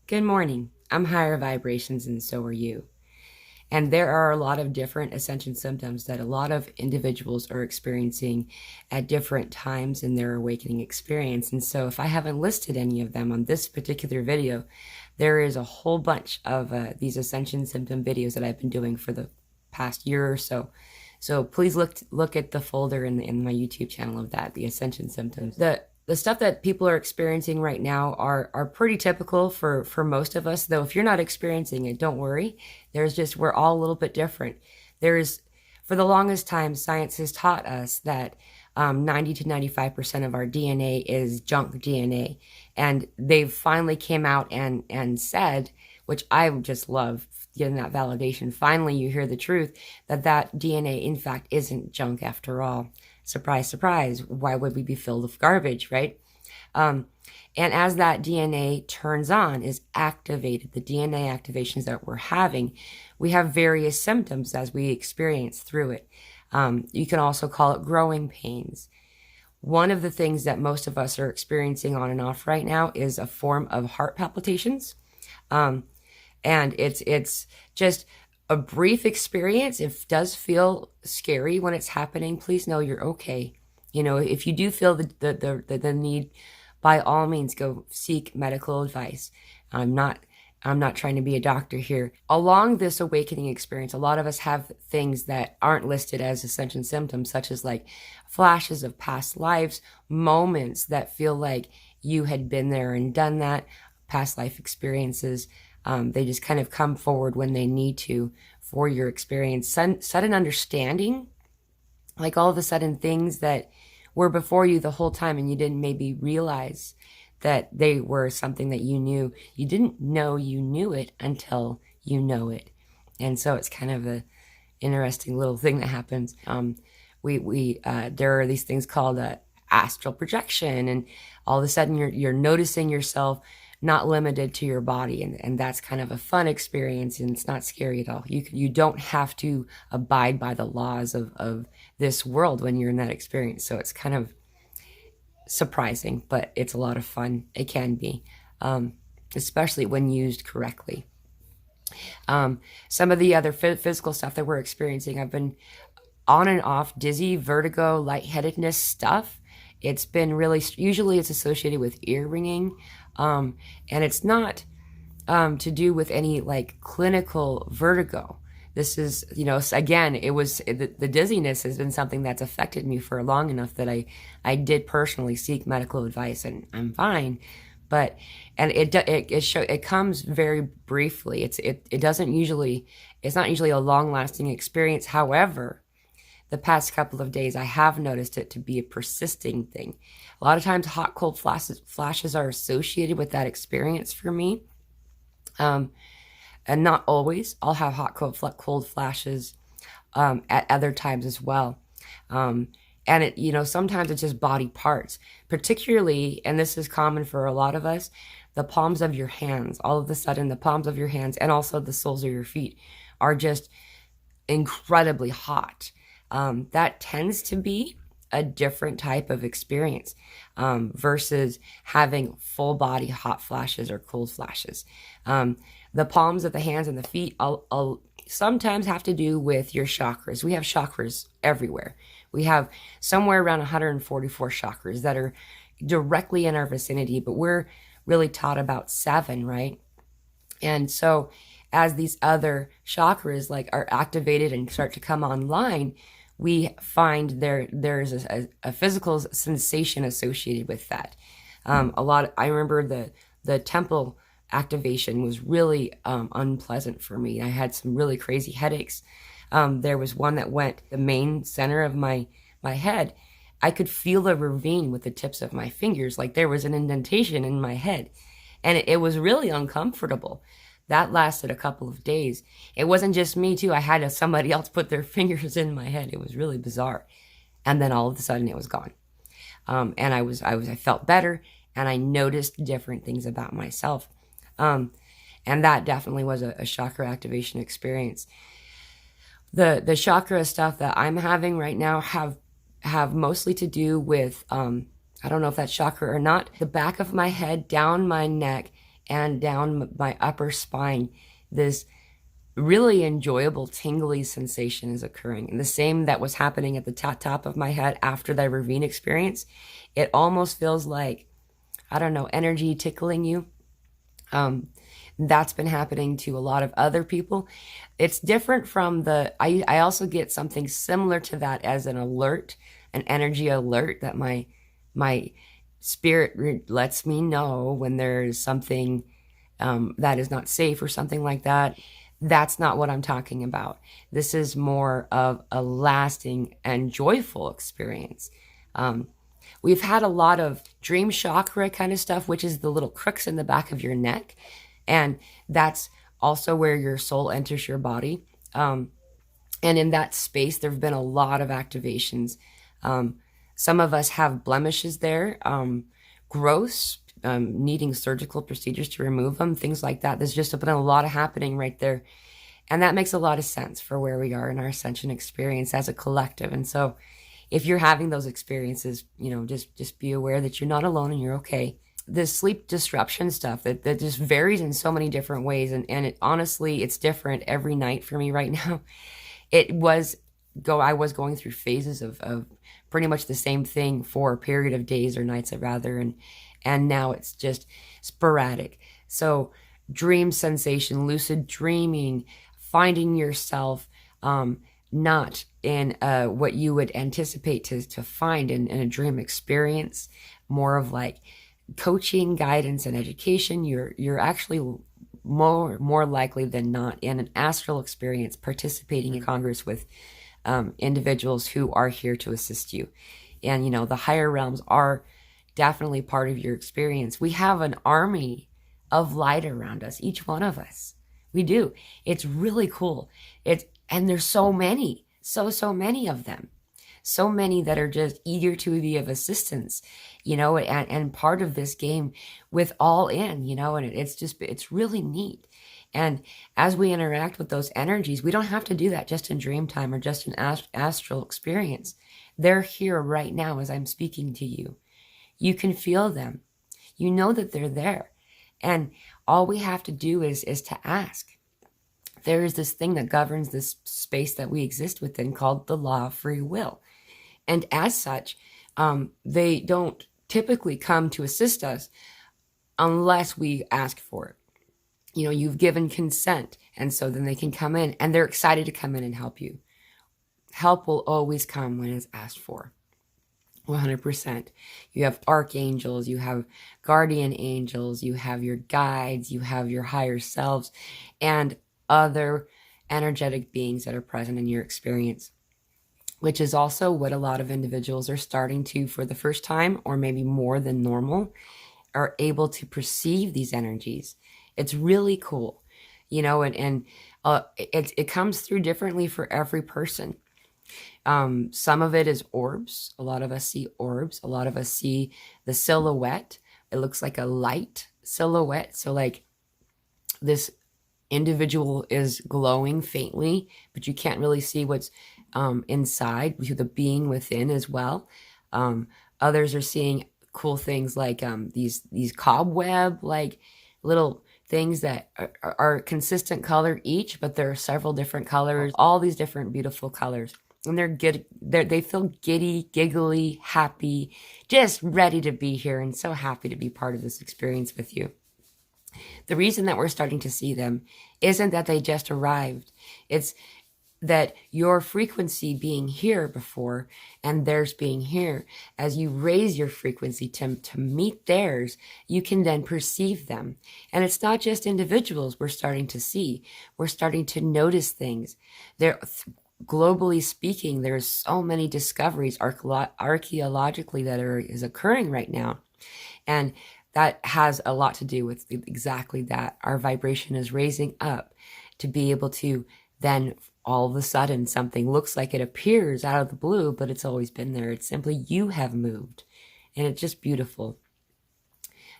Good morning. I'm higher vibrations and so are you. And there are a lot of different ascension symptoms that a lot of individuals are experiencing at different times in their awakening experience. And so if I haven't listed any of them on this particular video, there is a whole bunch of these ascension symptom videos that I've been doing for the past year or so. So please look at the folder in my YouTube channel of that, the Ascension Symptoms. The stuff that people are experiencing right now are pretty typical for most of us, though if you're not experiencing it, don't worry. We're all a little bit different. For the longest time, science has taught us that 90 to 95% of our DNA is junk DNA. And they've finally came out and said, which I just love getting that validation. Finally, you hear the truth that DNA, in fact, isn't junk after all. Surprise, surprise. Why would we be filled with garbage, right? And as that DNA turns on, is activated, the DNA activations that we're having, we have various symptoms as we experience through it. You can also call it growing pains. One of the things that most of us are experiencing on and off right now is a form of heart palpitations. And it's just a brief experience. It does feel scary when it's happening. Please know you're okay. You know, if you do feel the need, by all means, go seek medical advice. I'm not trying to be a doctor here. Along this awakening experience, a lot of us have things that aren't listed as ascension symptoms, such as like flashes of past lives, moments that feel like you had been there and done that, past life experiences. They just kind of come forward when they need to for your experience. Sudden understanding, like all of a sudden things that were before you the whole time and you didn't maybe realize that they were something that you knew. You didn't know you knew it until you know it. And so it's kind of a interesting little thing that happens. There are these things called astral projection, and all of a sudden you're noticing yourself not limited to your body, and that's kind of a fun experience, and it's not scary at all. You don't have to abide by the laws of this world when you're in that experience, so it's kind of surprising, but it's a lot of fun. It can be, especially when used correctly. Some of the other physical stuff that we're experiencing, I've been on and off dizzy, vertigo, lightheadedness stuff. It's been usually it's associated with ear ringing. And it's not to do with any like clinical vertigo. This is, again, the dizziness has been something that's affected me for long enough that I did personally seek medical advice, and I'm fine. But, and it comes very briefly. It's not usually a long lasting experience. However, the past couple of days, I have noticed it to be a persisting thing. A lot of times hot, cold flashes are associated with that experience for me. And not always. I'll have hot, cold flashes at other times as well. And sometimes it's just body parts. Particularly, and this is common for a lot of us, the palms of your hands. All of a sudden, the palms of your hands and also the soles of your feet are just incredibly hot. That tends to be a different type of experience versus having full body hot flashes or cold flashes. The palms of the hands and the feet I'll sometimes have to do with your chakras. We have chakras everywhere. We have somewhere around 144 chakras that are directly in our vicinity, but we're really taught about 7, right? And so as these other chakras like are activated and start to come online, we find there's a physical sensation associated with that. I remember the temple activation was really unpleasant for me. I had some really crazy headaches. There was one that went the main center of my head. I could feel a ravine with the tips of my fingers, like there was an indentation in my head, and it was really uncomfortable. That lasted a couple of days. It wasn't just me too. I had somebody else put their fingers in my head. It was really bizarre. And then all of a sudden it was gone. And I felt better, and I noticed different things about myself. And that definitely was a chakra activation experience. The chakra stuff that I'm having right now have mostly to do with, I don't know if that's chakra or not, the back of my head, down my neck, and down my upper spine. This really enjoyable tingly sensation is occurring, and the same that was happening at the top of my head after the ravine experience. It almost feels like, I don't know, energy tickling you. That's been happening to a lot of other people. It's different from I also get something similar to that as an alert, an energy alert that my spirit lets me know when there's something that is not safe or something like that. That's not what I'm talking about. This is more of a lasting and joyful experience. We've had a lot of dream chakra kind of stuff, which is the little crooks in the back of your neck. And that's also where your soul enters your body. And in that space, there have been a lot of activations. Some of us have blemishes there, growths, needing surgical procedures to remove them, things like that. There's just been a lot of happening right there. And that makes a lot of sense for where we are in our ascension experience as a collective. And so if you're having those experiences, just be aware that you're not alone and you're okay. The sleep disruption stuff that just varies in so many different ways. And honestly, it's different every night for me right now. I was going through phases of pretty much the same thing for a period of days or nights rather. And now it's just sporadic. So dream sensation, lucid dreaming, finding yourself, not in what you would anticipate to find in a dream experience, more of like coaching, guidance, and education. You're actually more likely than not in an astral experience, participating in Congress with individuals who are here to assist you. And the higher realms are definitely part of your experience. We have an army of light around us, each one of us. We do. It's really cool. And there's so many of them. So many that are just eager to be of assistance, and part of this game with all in, and it's really neat. And as we interact with those energies, we don't have to do that just in dream time or just in astral experience. They're here right now as I'm speaking to you. You can feel them. You know that they're there. And all we have to do is to ask. There is this thing that governs this space that we exist within called the law of free will. And as such, they don't typically come to assist us unless we ask for it. You've given consent, and so then they can come in, and they're excited to come in and help you. Help will always come when it's asked for. 100%. You have archangels, you have guardian angels, you have your guides, you have your higher selves, and other energetic beings that are present in your experience, which is also what a lot of individuals are starting to, for the first time, or maybe more than normal, are able to perceive these energies. It's really cool, and it comes through differently for every person. Some of it is orbs. A lot of us see orbs. A lot of us see the silhouette. It looks like a light silhouette. So like this individual is glowing faintly, but you can't really see what's inside, the being within as well. Others are seeing cool things like these cobweb like little things that are consistent color each, but there are several different colors, all these different beautiful colors. And they feel giddy, giggly, happy, just ready to be here and so happy to be part of this experience with you. The reason that we're starting to see them isn't that they just arrived. It's that your frequency being here before and theirs being here, as you raise your frequency to meet theirs, you can then perceive them. And it's not just individuals we're starting to see. We're starting to notice things. Globally speaking, there's so many discoveries archaeologically that is occurring right now. And that has a lot to do with exactly that. Our vibration is raising up to be able to then all of a sudden something looks like it appears out of the blue, but it's always been there. It's simply you have moved. And it's just beautiful.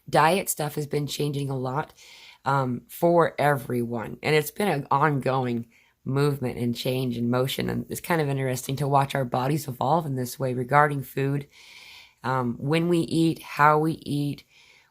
Diet stuff has been changing a lot for everyone. And it's been an ongoing movement and change and motion. And it's kind of interesting to watch our bodies evolve in this way regarding food. When we eat, how we eat,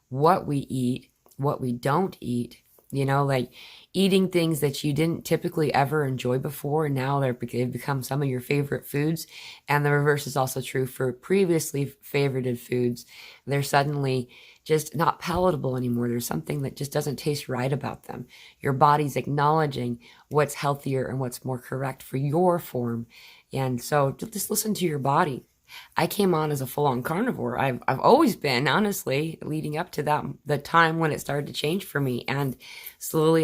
what we eat, what we don't eat, like eating things that you didn't typically ever enjoy before, and now they've become some of your favorite foods. And the reverse is also true for previously favorited foods. They're suddenly just not palatable anymore. There's something that just doesn't taste right about them. Your body's acknowledging what's healthier and what's more correct for your form. And so just listen to your body. I came on as a full-on carnivore. I've always been, honestly, leading up to that, the time when it started to change for me. And slowly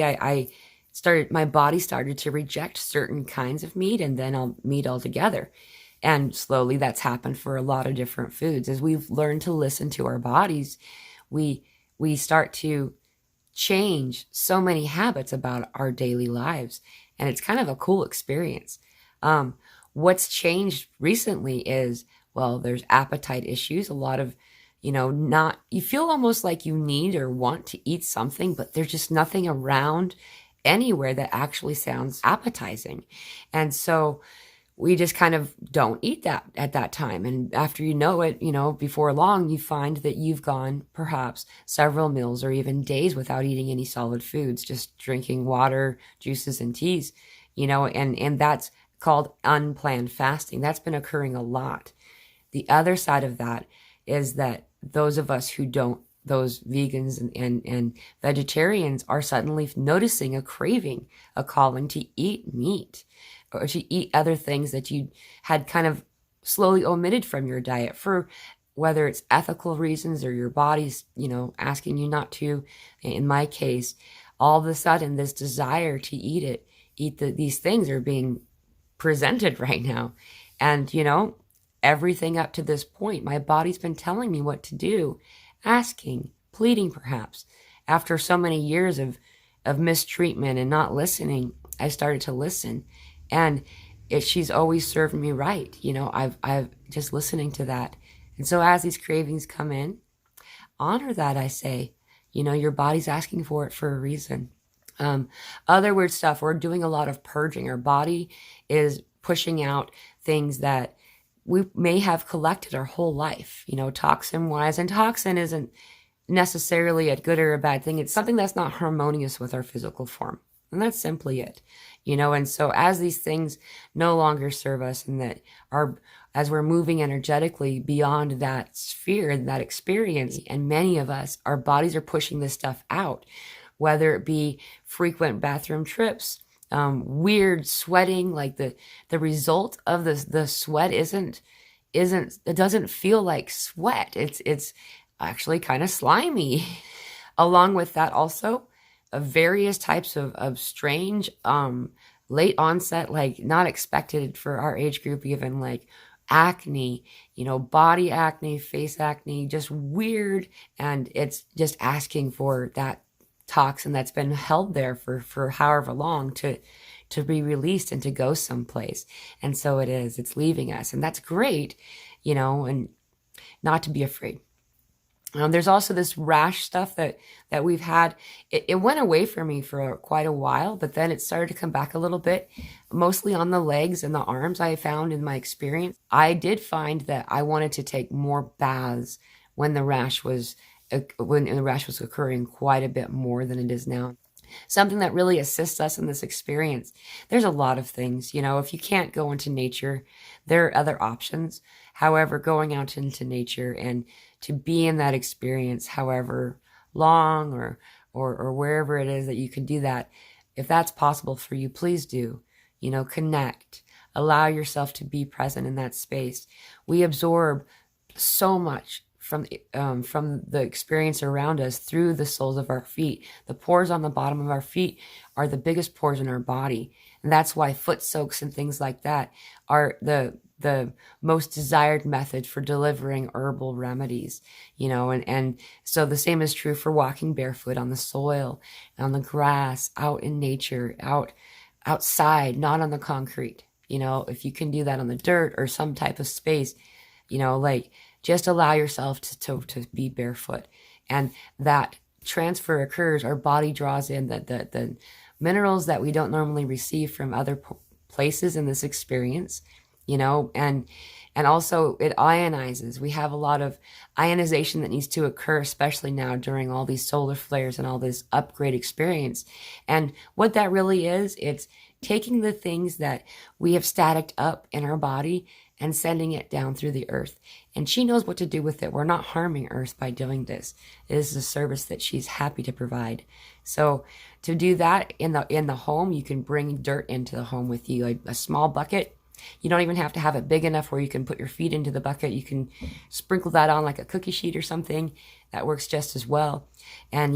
my body started to reject certain kinds of meat, and then meat altogether. And slowly that's happened for a lot of different foods. As we've learned to listen to our bodies, we start to change so many habits about our daily lives. And it's kind of a cool experience. What's changed recently is, well, there's appetite issues. A lot of, you feel almost like you need or want to eat something, but there's just nothing around anywhere that actually sounds appetizing. And so we just kind of don't eat that at that time. And after you know it, before long, you find that you've gone perhaps several meals or even days without eating any solid foods, just drinking water, juices, and teas, and that's called unplanned fasting. That's been occurring a lot. The other side of that is that those of us who don't, those vegans and vegetarians, are suddenly noticing a craving, a calling to eat meat or to eat other things that you had kind of slowly omitted from your diet, for whether it's ethical reasons or your body's, asking you not to. In my case, all of a sudden this desire to eat these things are being presented right now. And, everything up to this point, my body's been telling me what to do, asking, pleading perhaps. After so many years of mistreatment and not listening, I started to listen. And she's always served me right. I've just listening to that. And so as these cravings come in, honor that, I say. Your body's asking for it for a reason. Other weird stuff, we're doing a lot of purging. Our body is pushing out things that we may have collected our whole life, toxin-wise. And toxin isn't necessarily a good or a bad thing. It's something that's not harmonious with our physical form. And that's simply it, and so as these things no longer serve us, and that as we're moving energetically beyond that sphere and that experience, and many of us, our bodies are pushing this stuff out, whether it be frequent bathroom trips, weird sweating, like the result of the sweat it doesn't feel like sweat. It's actually kind of slimy. Along with that also, various types of strange, late onset, like not expected for our age group, even like acne, body acne, face acne, just weird. And it's just asking for that toxin that's been held there for however long to be released and to go someplace. And so it's leaving us, and that's great, and not to be afraid. There's also this rash stuff that we've had. It went away from me for quite a while, but then it started to come back a little bit, mostly on the legs and the arms. I found in my experience, I did find that I wanted to take more baths when the rash was occurring quite a bit more than it is now. Something that really assists us in this experience. There's a lot of things, if you can't go into nature, there are other options. However, going out into nature and to be in that experience, however long or wherever it is that you can do that, if that's possible for you, please do. Connect. Allow yourself to be present in that space. We absorb so much from the experience around us through the soles of our feet. The pores on the bottom of our feet are the biggest pores in our body. And that's why foot soaks and things like that are the most desired method for delivering herbal remedies, and so the same is true for walking barefoot on the soil, on the grass, out in nature, outside, not on the concrete. If you can do that on the dirt or some type of space, just allow yourself to be barefoot, and that transfer occurs. Our body draws in the minerals that we don't normally receive from other places in this experience, and And also it ionizes. We have a lot of ionization that needs to occur, especially now during all these solar flares and all this upgrade experience. And what that really is, it's taking the things that we have staticked up in our body and sending it down through the earth. And she knows what to do with it. We're not harming earth by doing this. It is a service that she's happy to provide. So to do that in the home, you can bring dirt into the home with you, a small bucket. You don't even have to have it big enough where you can put your feet into the bucket. You can sprinkle that on like a cookie sheet or something. That works just as well. And,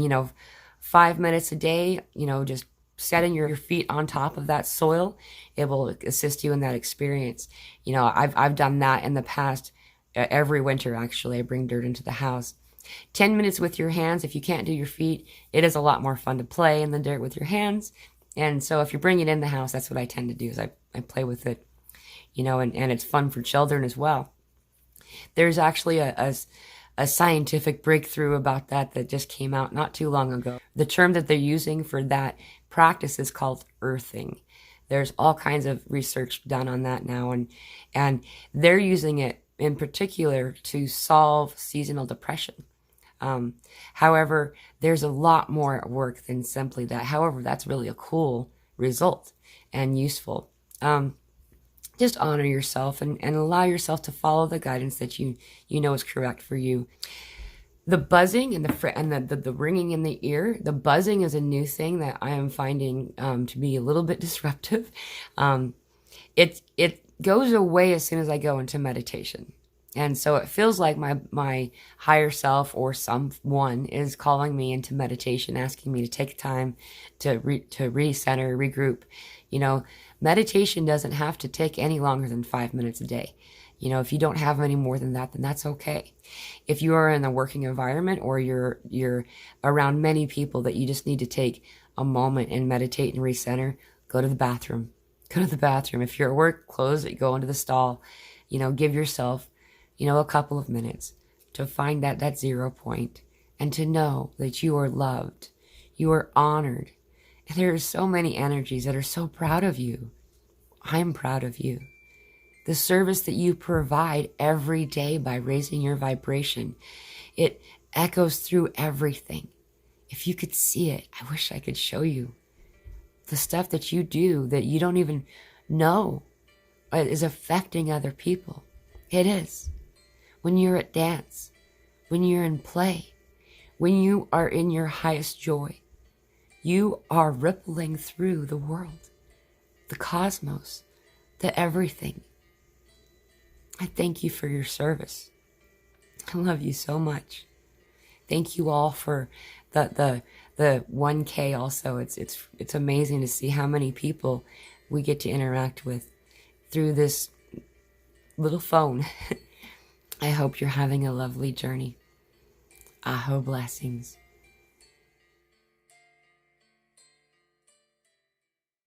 5 minutes a day, just setting your feet on top of that soil, it will assist you in that experience. I've done that in the past. Every winter, actually, I bring dirt into the house. 10 minutes with your hands. If you can't do your feet, it is a lot more fun to play in the dirt with your hands. And so if you bring it in the house, that's what I tend to do, is I play with it, and it's fun for children as well. There's actually a scientific breakthrough about that just came out not too long ago. The term that they're using for that practice is called earthing. There's all kinds of research done on that now, and they're using it in particular to solve seasonal depression. However, there's a lot more at work than simply that. However, that's really a cool result and useful. Just honor yourself and allow yourself to follow the guidance that you know is correct for you. The buzzing and the ringing in the ear. The buzzing is a new thing that I am finding to be a little bit disruptive. It goes away as soon as I go into meditation. And so it feels like my higher self or someone is calling me into meditation, asking me to take time to recenter, regroup. Meditation doesn't have to take any longer than 5 minutes a day. If you don't have any more than that, then that's okay. If you are in a working environment or you're around many people that you just need to take a moment and meditate and recenter, go to the bathroom. Go to the bathroom. If you're at work, close it, go into the stall. Give yourself a couple of minutes to find that 0 point and to know that you are loved, you are honored. And there are so many energies that are so proud of you. I'm proud of you. The service that you provide every day by raising your vibration, it echoes through everything. If you could see it, I wish I could show you. The stuff that you do that you don't even know is affecting other people. It is. When you're at dance, when you're in play, when you are in your highest joy, you are rippling through the world, the cosmos, the everything. I thank you for your service. I love you so much. Thank you all for the 1K also. It's amazing to see how many people we get to interact with through this little phone. I hope you're having a lovely journey. Aho blessings.